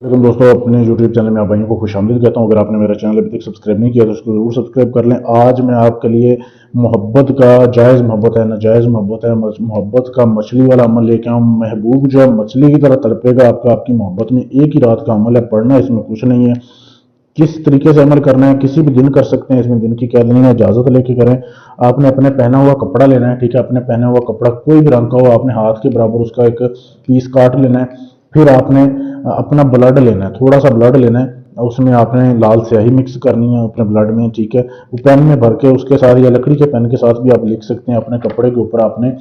लेकिन दोस्तों अपने यूट्यूब चैनल में आप भाइयों को खुश आमदीद कहता हूँ। अगर आपने मेरा चैनल अभी तक सब्सक्राइब नहीं किया तो उसको जरूर सब्सक्राइब कर लें। आज मैं आपके लिए मोहब्बत का जायज़ मोहब्बत है नाजायज़ मोहब्बत है मोहब्बत का मछली वाला अमल लेके आऊँ। महबूब जो है मछली की तरह तड़पेगा आपकी मोहब्बत में। एक ही रात का अमल है, पढ़ना इसमें कुछ नहीं है। किस तरीके से अमल करना है किसी भी दिन कर सकते हैं, इसमें दिन की कैद नहीं है, इजाज़त लेके करें। आपने अपने पहना हुआ कपड़ा लेना है, ठीक है। अपने पहना हुआ कपड़ा कोई भी रंग का हो, आपने हाथ के बराबर उसका एक पीस काट लेना है। फिर आपने अपना ब्लड लेना है, थोड़ा सा ब्लड लेना है, उसमें आपने लाल स्याही मिक्स करनी है अपने ब्लड में, ठीक है। वो पेन में भर के उसके साथ या लकड़ी के पेन के साथ भी आप लिख सकते हैं। अपने कपड़े के ऊपर आपने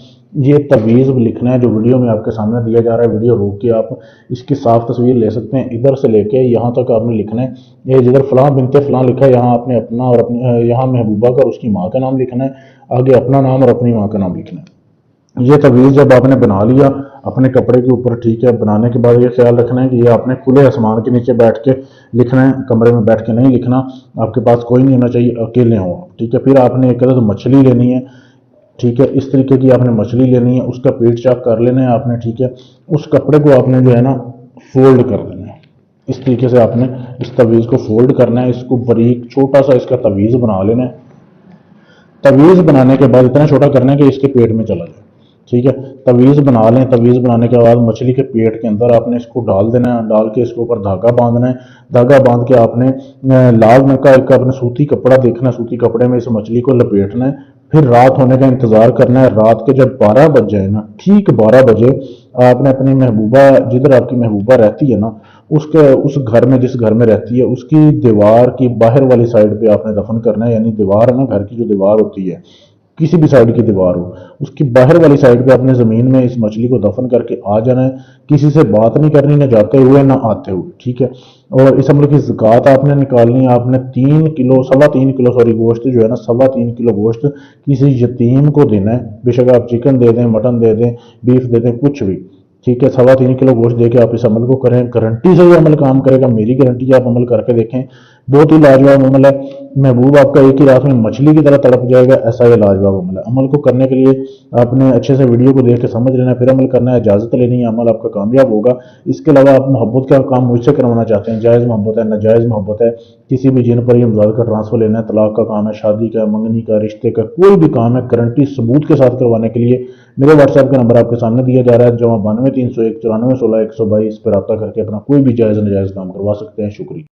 ये तवीज़ लिखना है जो वीडियो में आपके सामने दिया जा रहा है। वीडियो रोक के आप इसकी साफ तस्वीर ले सकते हैं। इधर से लेके यहाँ तक आपने लिखना है, ये जिधर फलां बिनते फलां लिखा है यहाँ आपने अपना और अपनी यहाँ महबूबा का और उसकी माँ का नाम लिखना है, आगे अपना नाम और अपनी माँ का नाम लिखना है। ये तवीज़ जब आपने बना लिया अपने कपड़े के ऊपर, ठीक है, बनाने के बाद ये ख्याल रखना है कि ये आपने खुले आसमान के नीचे बैठ के लिखना है, कमरे में बैठ के नहीं लिखना। आपके पास कोई नहीं होना चाहिए, अकेले हो, ठीक है। फिर आपने एक अदद मछली लेनी है, ठीक है। इस तरीके की आपने मछली लेनी है, उसका पेट चाक कर लेना है आपने, ठीक है। उस कपड़े को आपने जो है ना फोल्ड कर देना है। इस तरीके से आपने इस तवीज़ को फोल्ड करना है, इसको बारीक छोटा सा इसका तवीज़ बना लेना है। तवीज़ बनाने के बाद इतना छोटा करना है कि इसके पेट में चला जाए, ठीक है। तवीज़ बना लें। तवीज़ बनाने के बाद मछली के पेट के अंदर आपने इसको डाल देना है, डाल के इसके ऊपर धागा बांधना है। धागा बांध के आपने लाल रंग का एक अपने सूती कपड़ा देखना है, सूती कपड़े में इस मछली को लपेटना है। फिर रात होने का इंतज़ार करना है। रात के जब 12 बज जाए ना, ठीक 12 बजे, आपने अपनी महबूबा जिधर आपकी महबूबा रहती है ना, उसके उस घर में जिस घर में रहती है उसकी दीवार की बाहर वाली साइड पे आपने दफन करना है। यानी दीवार है ना, घर की जो दीवार होती है, किसी भी साइड की दीवार हो, उसकी बाहर वाली साइड पे अपने ज़मीन में इस मछली को दफन करके आ जाना है। किसी से बात नहीं करनी, ना जाते हुए ना आते हुए, ठीक है। और इस अमल की ज़कात आपने निकालनी है। आपने 3 किलो, 3.25 किलो सॉरी गोश्त जो है ना, 3.25 किलो गोश्त किसी यतीम को देना है। बेशक आप चिकन दे दें, मटन दे दें, बीफ दे दें, कुछ भी, ठीक है। 3.25 किलो गोश्त दे के आप इस अमल को करें। गारंटी से ये अमल काम करेगा, मेरी गारंटी है। आप अमल करके देखें, बहुत ही लाजवाब अमल है। महबूब आपका एक ही रात में मछली की तरह तड़प जाएगा, ऐसा ये लाजवाब अमल है। अमल को करने के लिए आपने अच्छे से वीडियो को देख के समझ लेना, फिर अमल करना है, इजाज़त लेनी है, अमल आपका कामयाब होगा। इसके अलावा आप मोहब्बत का काम मुझसे करवाना चाहते हैं, जायज़ मोहब्बत है नाजायज़ मोहब्बत है, किसी भी जिन पर मजाद का ट्रांसफर लेना है, तलाक का काम है, शादी का, मंगनी का, रिश्ते का, कोई भी काम है, गारंटी सबूत के साथ करवाने के लिए मेरे व्हाट्सएप का नंबर आपके सामने दिया जा रहा है, जमा 92 301 94 16 122 पर रब्ता करके अपना कोई भी जायज़ नाजायज़ काम करवा सकते हैं। शुक्रिया।